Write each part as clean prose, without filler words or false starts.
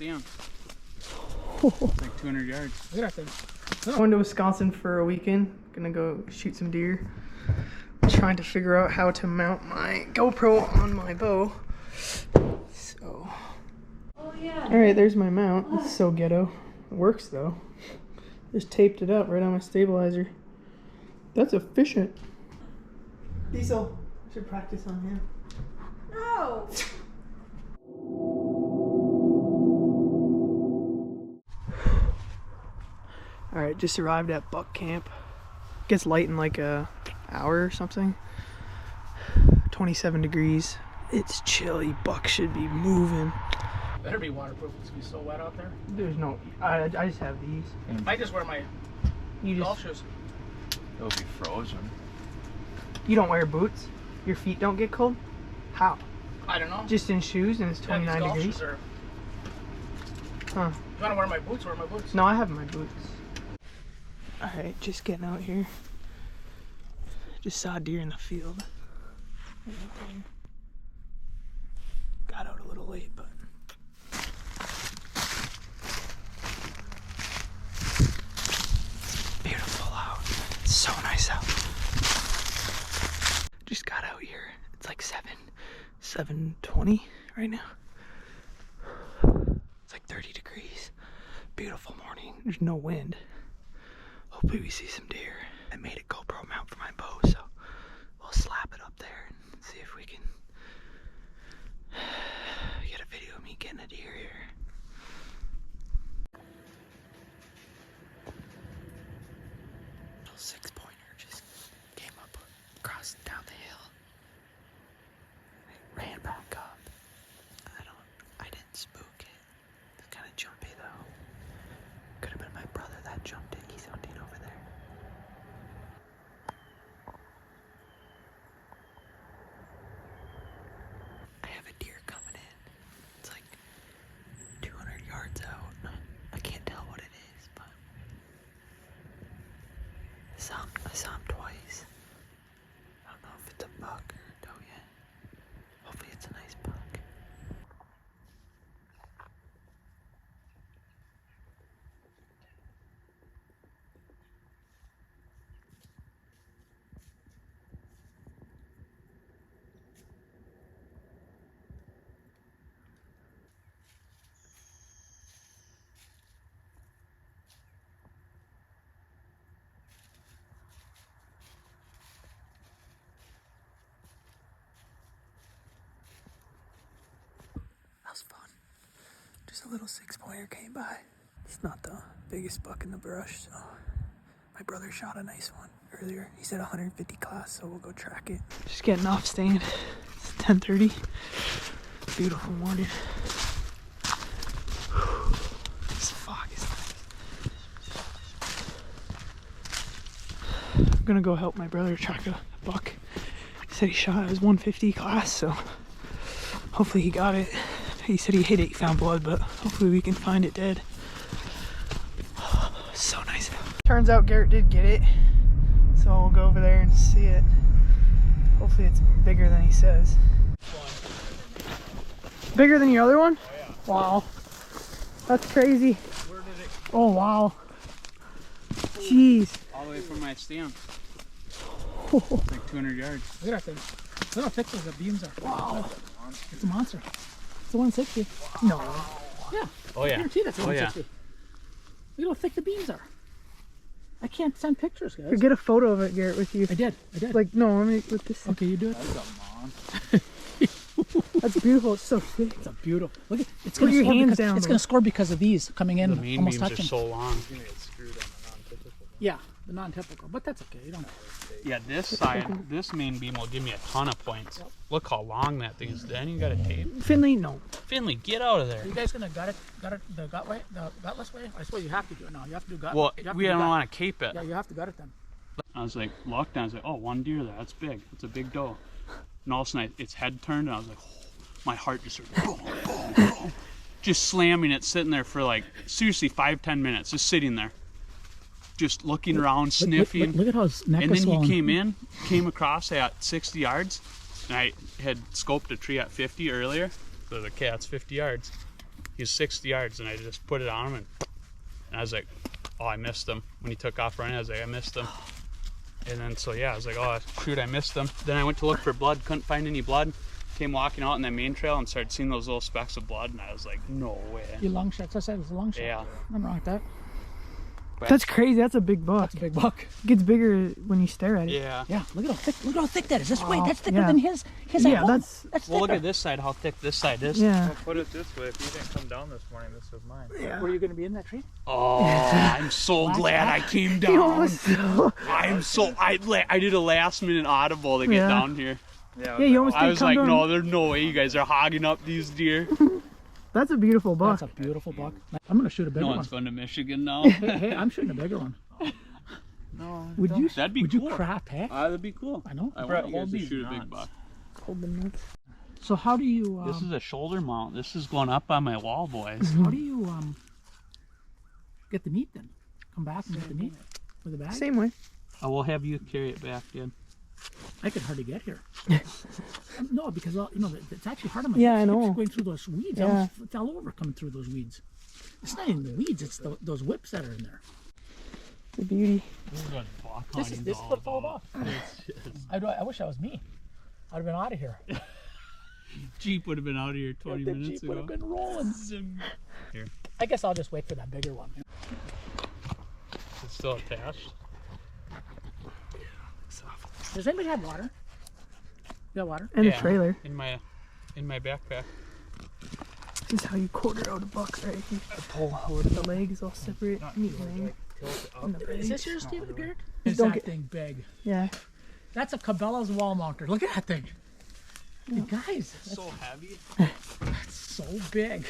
stand. It's like 200 yards. Look at that thing. Going to Wisconsin for a weekend. Gonna go shoot some deer. Trying to figure out how to mount my GoPro on my bow. So. Oh yeah. Alright, there's my mount. It's so ghetto. It works though. Just taped it up right on my stabilizer. That's efficient. Diesel. I should practice on him. No. Alright, just arrived at buck camp. Gets light in like a hour or something. 27 degrees. It's chilly. Buck should be moving. Better be waterproof. It's gonna be so wet out there. There's no. I just have these. I just wear my golf shoes. It'll be frozen. You don't wear boots? Your feet don't get cold? How? I don't know. Just in shoes and it's 29 golf degrees? shoes are... Huh. You wanna wear my boots? Wear my boots. No, I have my boots. Alright, just getting out here. Just saw a deer in the field. Got out a little late, but... Beautiful out. It's so nice out. Just got out here. It's like 7:20 right now. It's like 30 degrees. Beautiful morning. There's no wind. Hopefully we see some deer. I made a GoPro mount for my bow, so we'll slap it up there and see if we can get a video of me getting a deer here. Little 6-pointer just came up across down the hill. It ran back up. I didn't spook it. It's kind of jumpy though. Could have been my brother that jumped it. He's hunting over there. I have a deer coming in. It's like 200 yards out. I can't tell what it is, but I saw him twice. I don't know if it's a buck or a doe yet. Hopefully it's a nice buck. That was fun. Just a little 6-pointer came by. It's not the biggest buck in the brush, so my brother shot a nice one earlier. He said 150 class, so we'll go track it. Just getting off stand. It's 10:30. Beautiful morning. This fog is nice. I'm gonna go help my brother track a buck. He said he shot his 150 class, so hopefully he got it. He said he hit it, he found blood, but hopefully we can find it dead. So nice. Turns out Garrett did get it, so we'll go over there and see it. Hopefully it's bigger than he says. Bigger than your other one? Oh, yeah. Wow. That's crazy. Where did it? Oh, wow. Jeez. All the way from my stand. Oh, It's like 200 yards. Look at that thing. Look how thick those beams are. wow. It's a monster. It's a 160. No. Yeah. Oh yeah. I guarantee that's a Oh yeah. 160. Look how thick the beams are. I can't send pictures, guys. Get a photo of it, Garrett, with you. I did. Like, no, let me with this. Okay, you do it. That's a monster. That's beautiful. It's so thick. It's a beautiful. Look at it's Put gonna your score hands because, down, it's though. gonna score because of these coming in The main almost beams touching. are so long. Yeah, the non-typical, but that's okay. You don't. Yeah, this side, this main beam will give me a ton of points. Look how long that thing is. Then you got a tape. Finley, no. Finley, get out of there. Are you guys gonna gut it the gut way, the gutless way? I swear you have to do it now. You have to do gut. Well, You have to we do don't gut. want to cape it. Yeah, you have to gut it then. I was like, looked, and I was like, oh, one deer there. That's big. That's a big doe. And all of a sudden, its head turned, and I was like, oh, my heart just started boom, boom, boom. Just slamming it, sitting there for like, seriously, 5-10 minutes, just sitting there. Just looking around, sniffing. Look at how his neck And is then swollen. he came across at 60 yards, and I had scoped a tree at 50 earlier. So the cat's 50 yards. He was 60 yards, and I just put it on him, and I was like, oh, I missed him. When he took off running, I was like, I missed him. And then, so yeah, I was like, oh, shoot, I missed him. Then I went to look for blood, couldn't find any blood. Came walking out on that main trail and started seeing those little specks of blood, and I was like, no way. Your long shots. I said it's a long shot. Yeah. Nothing wrong with that. But That's crazy. That's a big buck. That's a big buck. It gets bigger when you stare at it. yeah. Yeah, look at how thick. Look at how thick that is. That's Wow. that's thicker Yeah. than his. Yeah, at home. that's That's Well, look thicker. at this side, how thick this side is. yeah. I'll put it this way, if you didn't come down this morning, this was mine. Were you going to be in that tree? Oh, I'm so glad I came down. I did a last minute audible to get Yeah. down here. Yeah, Yeah, you almost I did was come like, down. no, there's no way you guys are hogging up these deer. That's a beautiful buck. That's a beautiful buck. I'm going to shoot a bigger No one. one's going to Michigan now. Hey, I'm shooting a bigger one. no, Would you? That'd be would cool. you crap, eh? That'd be cool. I know. I Brett, want you guys hold to these shoot a big knots. buck. Hold the nuts. So how do you? This is a shoulder mount. This is going up on my wall, boys. How do you get the meat then? Come back and get the meat with a bag? Same way. I will have you carry it back, dude. I could hardly get here. No, because it's actually hard on my Yeah, hips. I know. Hips going through those weeds. I Yeah. almost fell over coming through those weeds. It's not even the weeds. It's those whips that are in there. The beauty. This is what buck This is hunting's what it's all about. about. I wish I was me. I'd have been out of here. Jeep would have been out of here 20 The minutes Jeep would ago. have been rolling. Here. I guess I'll just wait for that bigger one. It's still attached. Does anybody have water? You got water? And Yeah. a trailer. In my backpack. This is how you quarter out a buck, right? You pull over the legs all separate. Meat ring. And the Is legs. this yours, Stephen Garrett? Just Is don't that get- thing big? Yeah. That's a Cabela's wall mounter. Look at that thing. Hey, guys, that's So heavy. so big.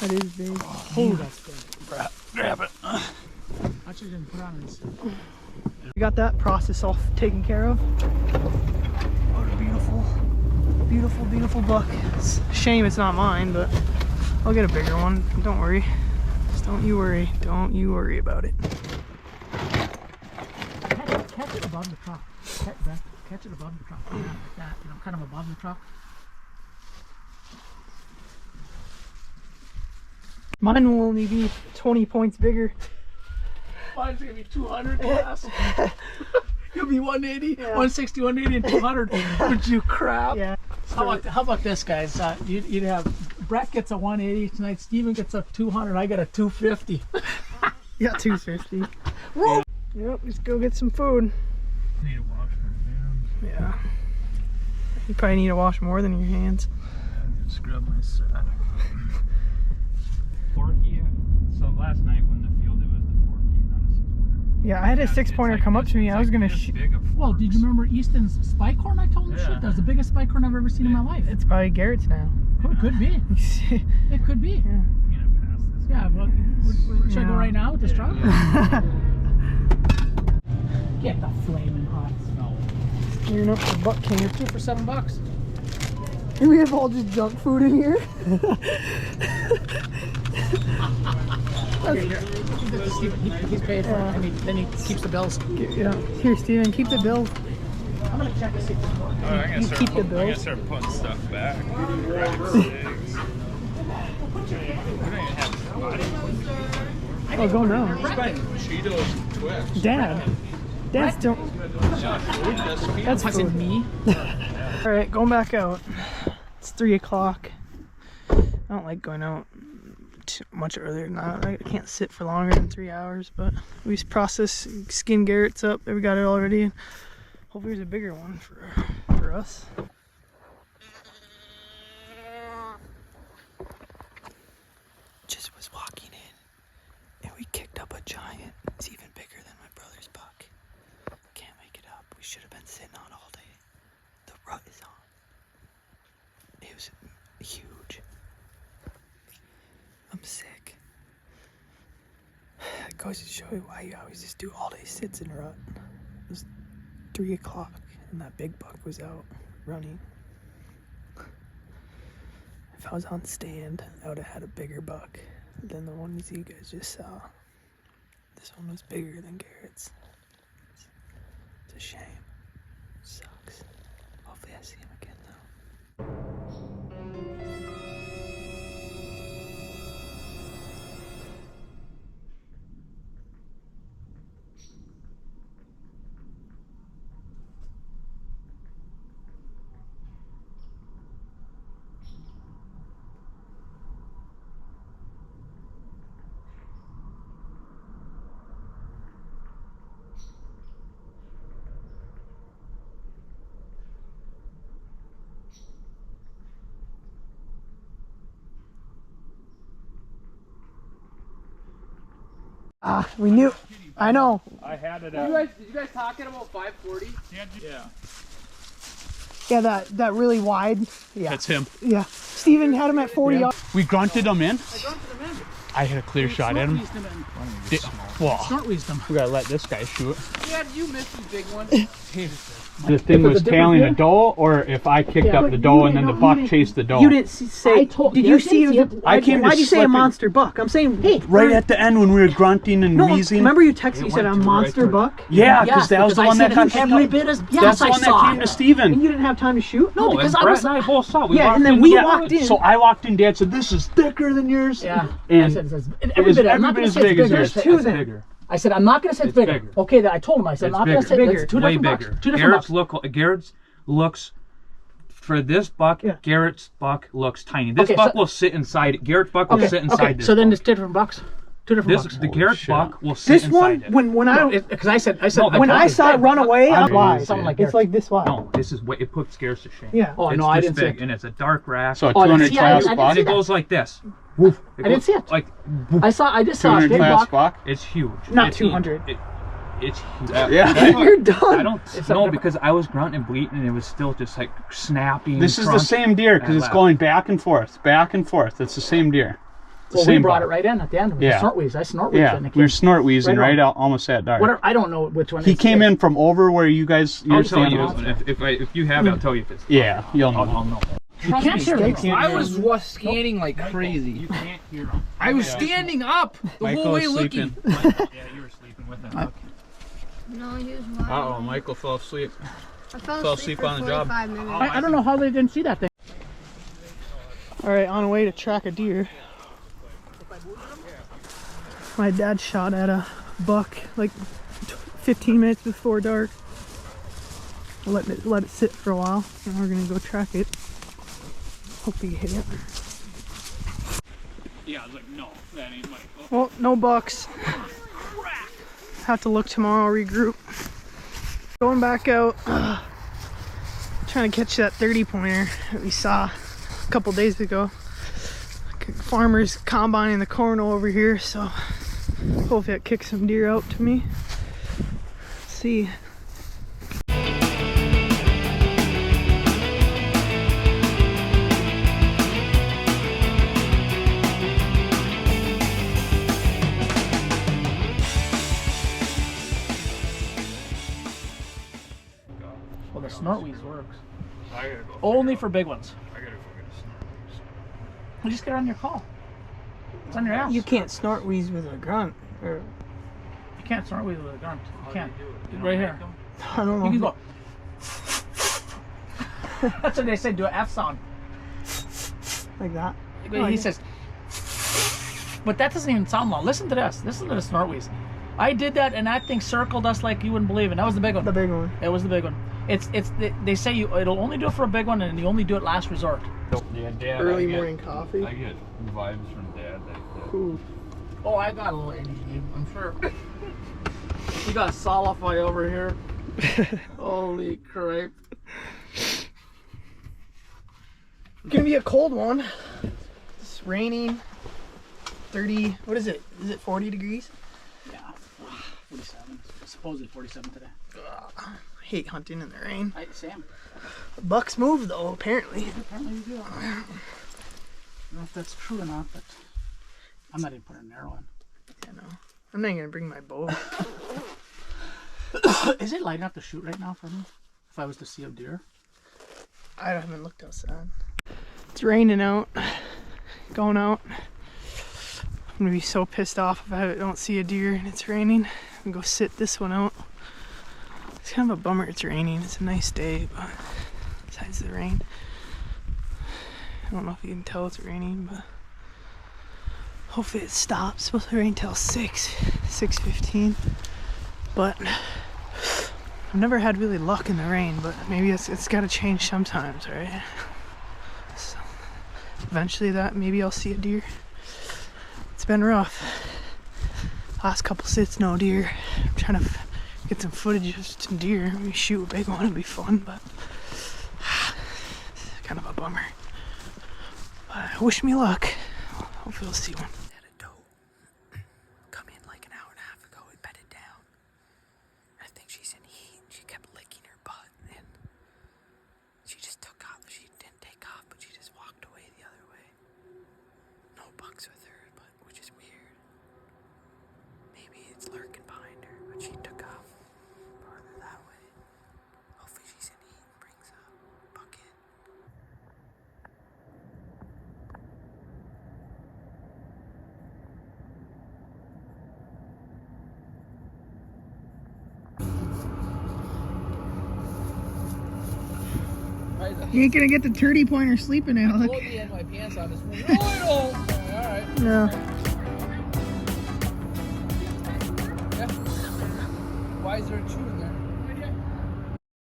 That is big. Oh, that's big. Grab it. I actually didn't put on this. We got that process all taken care of. What a beautiful, beautiful, beautiful buck. It's a shame it's not mine, but I'll get a bigger one. Don't worry. Just don't you worry. Don't you worry about it. Catch it above the truck. Catch it above the truck. Yeah, like that. Kind of above the truck. Mine will only be 20 points bigger. Mine's gonna be 200 class. You'll be 180, 160, 180, and 200. Would you crap? Yeah. How about this, guys? You'd have Brett gets a 180 tonight. Steven gets a 200. I got a 250. Yeah, 250. Yep, let's go get some food. need to wash my hands. Yeah. You probably need to wash more than your hands. And scrub my sack. Forky. So last night when the field it was the forky, not a 6-pointer. Yeah, I had a 6-pointer come up to me. I was gonna shoot. Well, did you remember Easton's spike horn? I told him to Yeah. shoot. That's the biggest spike horn I've ever seen in my life. It's probably Garrett's now. It could be. It could be. Yeah, well, should I go right now with this truck? Get the flaming hot snow. Clearing up the buck can. 2 for $7. And we have all just junk food in here. He's paid for it. I mean, then he keeps the bills. Yeah. Here, Steven, keep the bill. I'm gonna check to see. You keep the bills. start putting stuff back. Right, sticks. Oh, go now. Cheetos, Twix. Dad's don't. That's Was it food. me? All right, going back out. It's 3 o'clock. I don't like going out too much earlier than that. I can't sit for longer than 3 hours, but we process, skin Garrett's up. We got it already. Hopefully there's a bigger one for us. Just was walking in and we kicked up a giant. It's even bigger than my brother's buck. Can't make it up. We should have been sitting on all day. The rut is on. It was huge. I'm sick. It goes to show you why you always just do all day sits in rut. It was 3 o'clock and that big buck was out running. If I was on stand, I would have had a bigger buck than the ones you guys just saw. This one was bigger than Garrett's. It's a shame. Sucks. Hopefully I see him again though. We knew. I know. I had it Did you guys talking about 540? Yeah. Yeah, that really wide. Yeah. That's him. Yeah. Steven had him at 40 yards. We grunted him in. I grunted them in. I had a clear shot at him. Well, Snort wisdom. we gotta let this guy shoot. Yeah, you missed the big one. The thing was a different tailing the deer? doe, or if I kicked up the doe and then the buck chased the doe. You didn't say. Did you see? I came to Why'd you say a slipping- monster buck? I'm saying, hey. Right at the end when we were grunting and No, wheezing. remember you texted me, you said a monster buck? Yeah, because that was the one that got every bit as That's the one that came to And Steven. you didn't have time to shoot? No, because I Brett was. and I both saw. We Yeah, walked and then in we together. walked in. So I walked in, Dad said, "This is thicker than yours." Yeah. And I said, it every was bit. I'm every not bit gonna as say it's big as bigger. yours. There's two It's then. bigger. I said I'm not gonna say it's It's bigger. bigger. Okay, that I told him. I said It's I'm not gonna bigger. say Bigger. it's two Way different bigger. bucks. Two different Garrett's looks for this buck. Yeah. Garrett's buck looks tiny. This Okay, buck so- will sit inside. Garrett's buck will bucks. sit inside Okay, this. so then buck. it's two different bucks. Two different bucks. The Garrett shit. buck will sit This inside one, it. when I Because I said when I saw it run away, I'm Amazing. wide. Something like It's yours. like this wide. No, this is way it puts Garrett's to shame. Yeah. Oh It's no, I this didn't see big, it. and it's a dark rack. So a Oh, 200 see, class I didn't buck. see it that. goes like this. I didn't see it. Like I just saw a 200 big class buck. buck. it's huge. Not It's 200. It's huge. Yeah. You're done. I don't It's know a- because I was grunting and bleating and it was still just like snapping. This is the crunch. same deer because it's laughed. going back and forth, back and forth. It's the same deer. It's the Well, we same brought buck. it right in at the end. Yeah. Snort wheeze. I snort wheeze. Yeah, and it we were came- snort wheezing right right on. out almost at dark. Whatever. I don't know which one. He it's- came in from over where you guys. I'll You're tell you standing. if you have it, I'll tell you if it's. Yeah, you'll know. I'll know. You can't hear me. I was scanning like crazy. You can't hear him. I was standing up the whole way looking. Yeah, you were sleeping with him. No, he was mine. Uh oh, Michael fell asleep. I fell fell asleep asleep for on the job. 45 minutes. I don't know how they didn't see that thing. All right, on the way to track a deer. My dad shot at a buck like 15 minutes before dark. Let it sit for a while, and we're gonna go track it. Hope we hit it. Yeah, I was like, no, that ain't Michael. Well, no bucks. Have to look tomorrow, regroup. Going back out, trying to catch that 30 pointer that we saw a couple days ago. Farmers combining the corn over here, so hopefully it kicks some deer out to me. Let's see. Well, the snort wheeze works. I gotta go. Only for big ones. I gotta go get a snort. You just get on your call. It's on your ass. You can't snort wheeze with a grunt. Or, You can't snort wheeze with a grunt. You can't. do it? You Right don't here. make them? I don't know. You can go. That's what they say. Do an F sound. Like that. He says. But that doesn't even sound long. Listen to this. Listen to the snort wheeze. I did that, and that thing circled us like you wouldn't believe it. That was the big one. The big one. It was the big one. They say it'll only do it for a big one, and you only do it last resort. Yeah, Dad. Early morning coffee. I get vibes from Dad like that. Ooh. Oh, I got a little ADD, I'm sure. You got solidify over here. Holy crap. Gonna be a cold one. It's raining. 30. What is it? Is it 40 degrees? Yeah, 47. Supposedly 47 today. I hate hunting in the rain. Sam. Bucks move though, apparently. Apparently you do. I don't know if that's true or not, but I'm not even putting an arrow in. Yeah, no. I'm not gonna bring my bow. Is it light enough to shoot right now for me? If I was to see a deer? I haven't looked outside. It's raining out. Going out. I'm gonna be so pissed off if I don't see a deer and it's raining. I'm gonna go sit this one out. It's kind of a bummer it's raining. It's a nice day, but besides the rain. I don't know if you can tell it's raining, but hopefully it stops. It's supposed to rain till 6:15. But I've never had really luck in the rain, but maybe it's gotta change sometimes, right? So eventually maybe I'll see a deer. It's been rough. Last couple sits, no deer. I'm trying to get some footage of some deer. Maybe shoot a big one, it'd be fun, but it's kind of a bummer. But wish me luck. Hopefully we'll see one. Had a doe come in like an hour and a guys. You ain't gonna get the 30 pointer sleeping, I Alec. told you I had my pants on this morning. No, I don't. All right. Yeah. Yeah. Why is there a 2